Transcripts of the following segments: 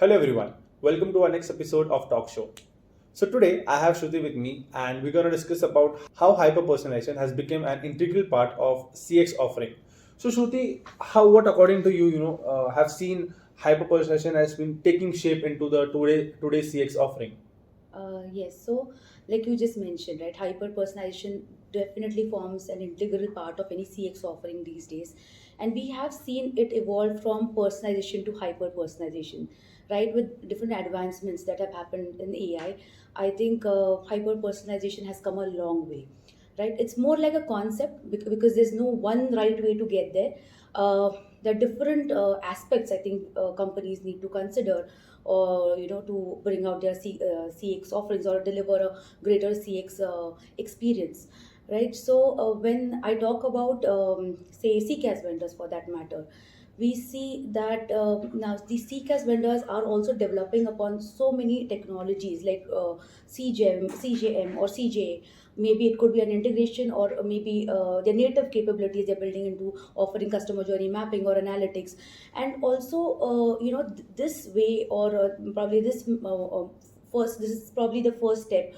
Hello everyone, welcome to our next episode of Talk Show. So today I have Shruti with me and we're going to discuss about how hyper-personalization has become an integral part of CX offering. So Shruti, what according to you, have seen hyper-personalization has been taking shape into the today's CX offering? Yes, so like you just mentioned, right, hyper personalization definitely forms an integral part of any CX offering these days. And we have seen it evolve from personalization to hyper personalization, right, with different advancements that have happened in AI. I think hyper personalization has come a long way, right? It's more like a concept because there's no one right way to get there. There are different aspects I think companies need to consider or to bring out their CX offerings or deliver a greater CX experience, right? So when I talk about say CCAS vendors for that matter, we see that now the CCAS vendors are also developing upon so many technologies like CJM or CJ. Maybe it could be an integration or maybe their native capabilities they're building into offering customer journey mapping or analytics. And also this way or probably this is probably the first step.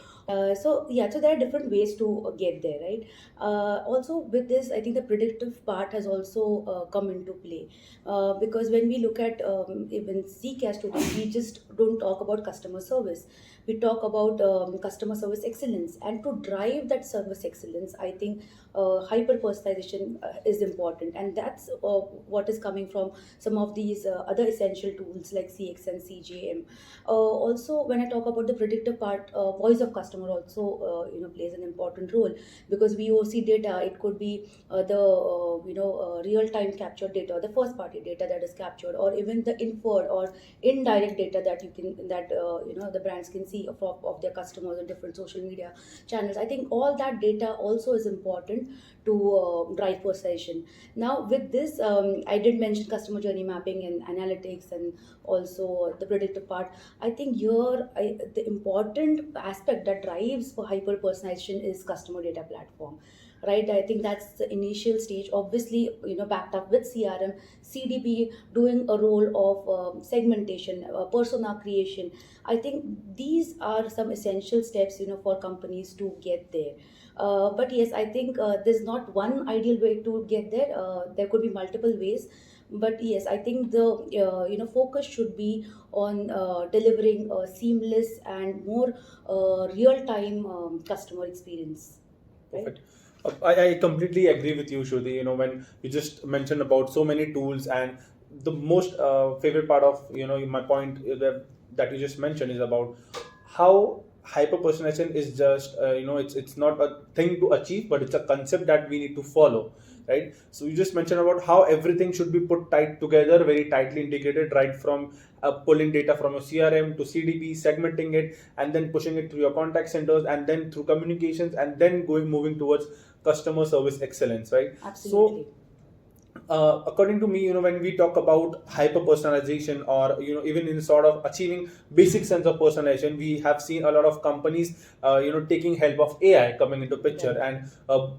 So yeah, so there are different ways to get there, right? Also with this, I think the predictive part has also come into play, because when we look at even CCAS today, we just don't talk about customer service. We talk about customer service excellence, and to drive that service excellence, I think hyper personalization is important, and that's what is coming from some of these other essential tools like CX and CJM. Also, when I talk about the predictive part, voice of customer also plays an important role, because VOC data, it could be the real time captured data, the first party data that is captured, or even the inferred or indirect data that you can that the brands can see of their customers on different social media channels. I think all that data also is important to drive personalization. Now with this, I did mention customer journey mapping and analytics and also the predictive part. I think the important aspect that drives for hyper personalization is customer data platform, right? I think that's the initial stage, obviously backed up with CRM, CDP doing a role of segmentation, persona creation. I think these are some essential steps for companies to get there. But yes, I think there's not one ideal way to get there. There could be multiple ways, but yes, I think the focus should be on delivering a seamless and more real time customer experience, right? Perfect. I completely agree with you, Shruti. When you just mentioned about so many tools, and the most favorite part of my point that you just mentioned is about how hyper personalization is just it's not a thing to achieve, but it's a concept that we need to follow, right? So you just mentioned about how everything should be put tight together, very tightly integrated, right from pulling data from your CRM to CDP, segmenting it, and then pushing it through your contact centers, and then through communications, and then moving towards customer service excellence, right? Absolutely. So according to me, when we talk about hyper personalization, or even in sort of achieving basic sense of personalization, we have seen a lot of companies taking help of AI coming into picture, Right. and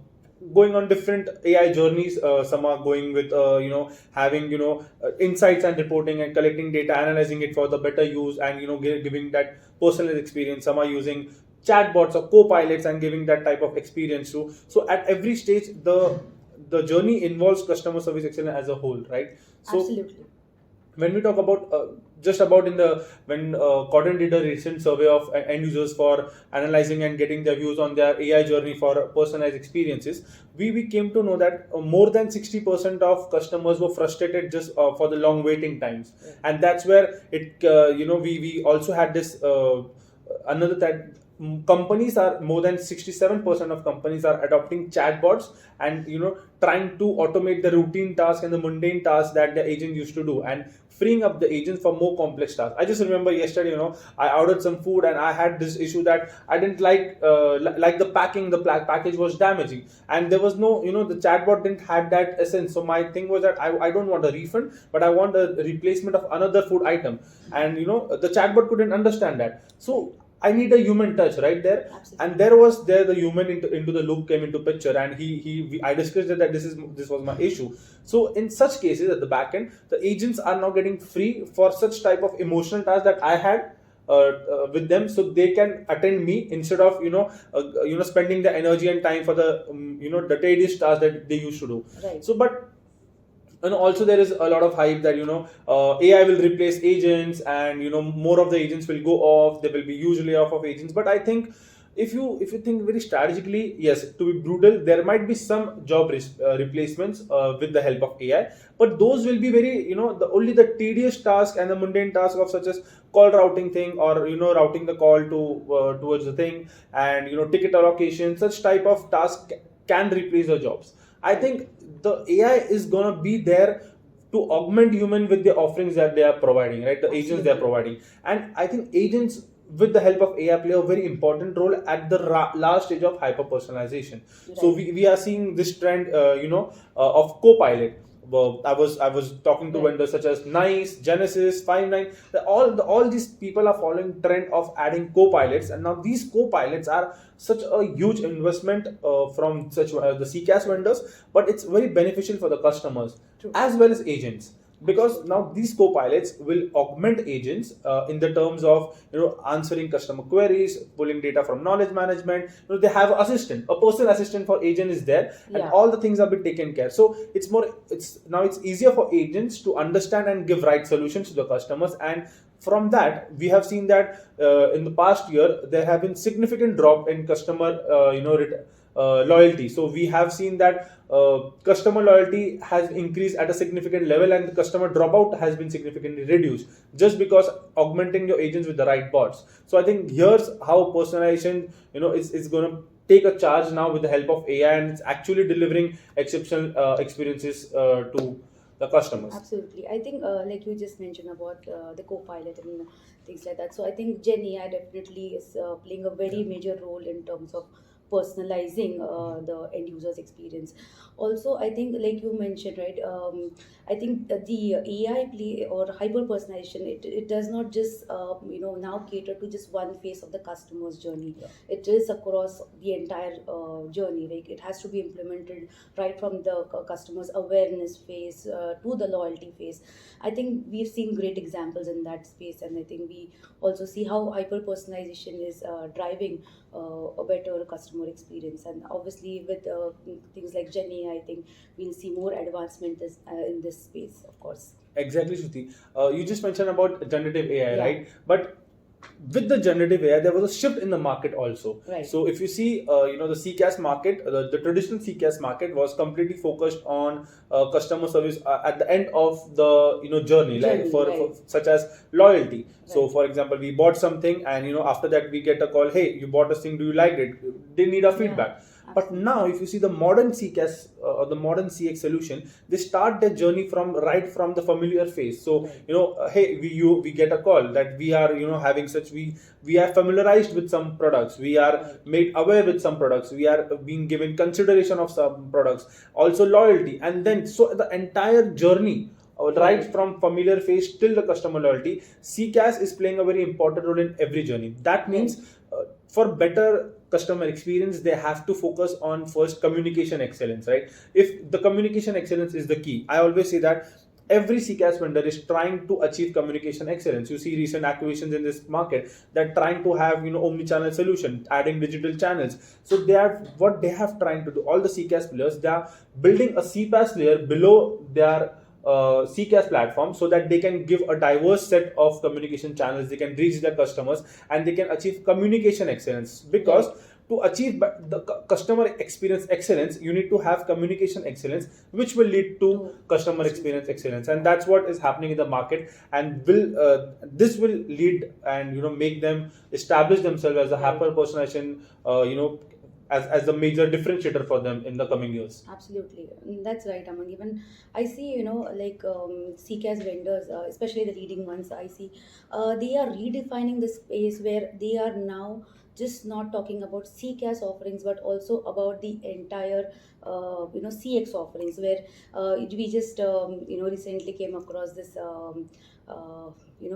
going on different AI journeys. Some are going with having insights and reporting and collecting data, analyzing it for the better use, and giving that personalized experience. Some are using chatbots or co-pilots and giving that type of experience too. So at every stage, the journey involves customer service excellence as a whole, right? So Absolutely. when we talk about just about in the when Cotton did a recent survey of end users for analyzing and getting their views on their AI journey for personalized experiences, we came to know that more than 60% of customers were frustrated just for the long waiting times. Right. And that's where it we also had this another that companies are more than 67% of companies are adopting chatbots, and trying to automate the routine task and the mundane tasks that the agent used to do, and freeing up the agents for more complex tasks. I just remember yesterday, I ordered some food and I had this issue that I didn't like the packing. The package was damaging, and there was no, the chatbot didn't had that essence. So my thing was that I don't want a refund, but I want a replacement of another food item, and the chatbot couldn't understand that. So I need a human touch right there. Absolutely. And there was the human into the loop came into picture, and I discussed that this was my issue. So in such cases at the back end, the agents are now getting free for such type of emotional tasks that I had with them, so they can attend me instead of spending the energy and time for the the tedious tasks that they used to do. Right. So but and also there is a lot of hype that AI will replace agents, and more of the agents will go off, there will be huge layoff of agents. But I think if you think very strategically, yes, to be brutal, there might be some job replacements with the help of AI, but those will be very the only the tedious task and the mundane task of such as call routing thing, or routing the call to towards the thing, and ticket allocation, such type of task can replace the jobs. I think the AI is gonna be there to augment human with the offerings that they are providing, right? The agents they are providing, and I think agents with the help of AI play a very important role at the last stage of hyper personalization. So Right. we are seeing this trend, of Copilot. Well, I was talking to Right. vendors such as Nice, Genesis, Five9. All these people are following trend of adding co-pilots, and now these co-pilots are such a huge investment from such the CCaaS vendors, but it's very beneficial for the customers True. as well as agents, because now these co-pilots will augment agents in the terms of answering customer queries, pulling data from knowledge management. They have an assistant, a personal assistant for agent is there, and Yeah. all the things are being taken care. So it's easier for agents to understand and give right solutions to the customers. And from that, we have seen that in the past year there have been significant drop in customer loyalty. So we have seen that customer loyalty has increased at a significant level, and the customer dropout has been significantly reduced just because augmenting your agents with the right bots. So I think here's how personalization is going to take a charge now with the help of AI, and it's actually delivering exceptional experiences to the customers. Absolutely. I think, like you just mentioned about the co-pilot and things like that. So I think Gen AI definitely is playing a very major role in terms of personalizing the end user's experience. Also, I think, like you mentioned, right? I think the AI play or hyper personalization, it does not just now cater to just one phase of the customer's journey. Yeah. It is across the entire journey. Like it has to be implemented right from the customer's awareness phase to the loyalty phase. I think we've seen great examples in that space, and I think we also see how hyper personalization is driving a better customer experience. And obviously, with things like Gen AI, I think we'll see more advancement in this space, of course. Exactly, Shruti. You just mentioned about generative AI, Yeah. right? But with the generative AI, there was a shift in the market also. Right. So if you see, the CCaaS market, the traditional CCaaS market was completely focused on customer service at the end of the journey, like Journey, for right. such as loyalty. So Right. for example, we bought something, and after that we get a call, hey, you bought this thing, do you like it? They need a feedback. But Absolutely. now, if you see the modern CCaaS or the modern CX solution, they start their journey from the familiar phase. So Right. hey, we get a call that we are having such we are familiarized with some products, we are Right. made aware with some products, we are being given consideration of some products, also loyalty, and then so the entire journey. Right Right. from familiar phase till the customer loyalty, CCaaS is playing a very important role in every journey. That means for better customer experience, they have to focus on first communication excellence, right? If the communication excellence is the key, I always say that every CCaaS vendor is trying to achieve communication excellence. You see recent acquisitions in this market that trying to have omni-channel solution, adding digital channels. So they are what they have trying to do. All the CCaaS players, they are building a CPaaS layer below their CCaaS platform, so that they can give a diverse set of communication channels, they can reach their customers, and they can achieve communication excellence. Because to achieve the customer experience excellence, you need to have communication excellence, which will lead to customer experience excellence, and that's what is happening in the market. And this will lead and make them establish themselves as a hyper personalization, as a major differentiator for them in the coming years. Absolutely. That's right, Aman. Even I see, like CCaaS vendors, especially the leading ones, I see they are redefining the space where they are now just not talking about CCaaS offerings, but also about the entire CX offerings, where we just recently came across this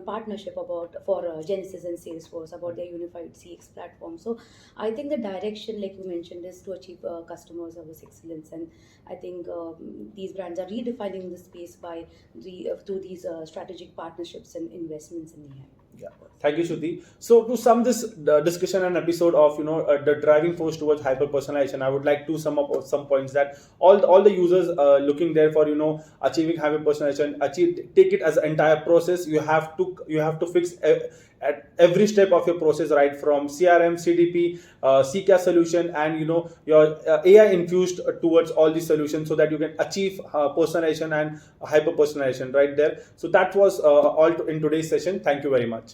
partnership about for Genesis and Salesforce about their unified CX platform. So I think the direction, like you mentioned, is to achieve customer service excellence, and I think these brands are redefining the space by through these strategic partnerships and investments in AI. Yeah, thank you, Shruti. So to sum this discussion and episode of the driving force towards hyper personalization, I would like to sum up some points that all the users looking there for achieving hyper personalization, take it as an entire process. You have to fix at every step of your process, right from CRM, CDP, CCaaS solution, and your AI infused towards all these solutions, so that you can achieve personalization and hyper personalization right there. So that was all in today's session. Thank you very much.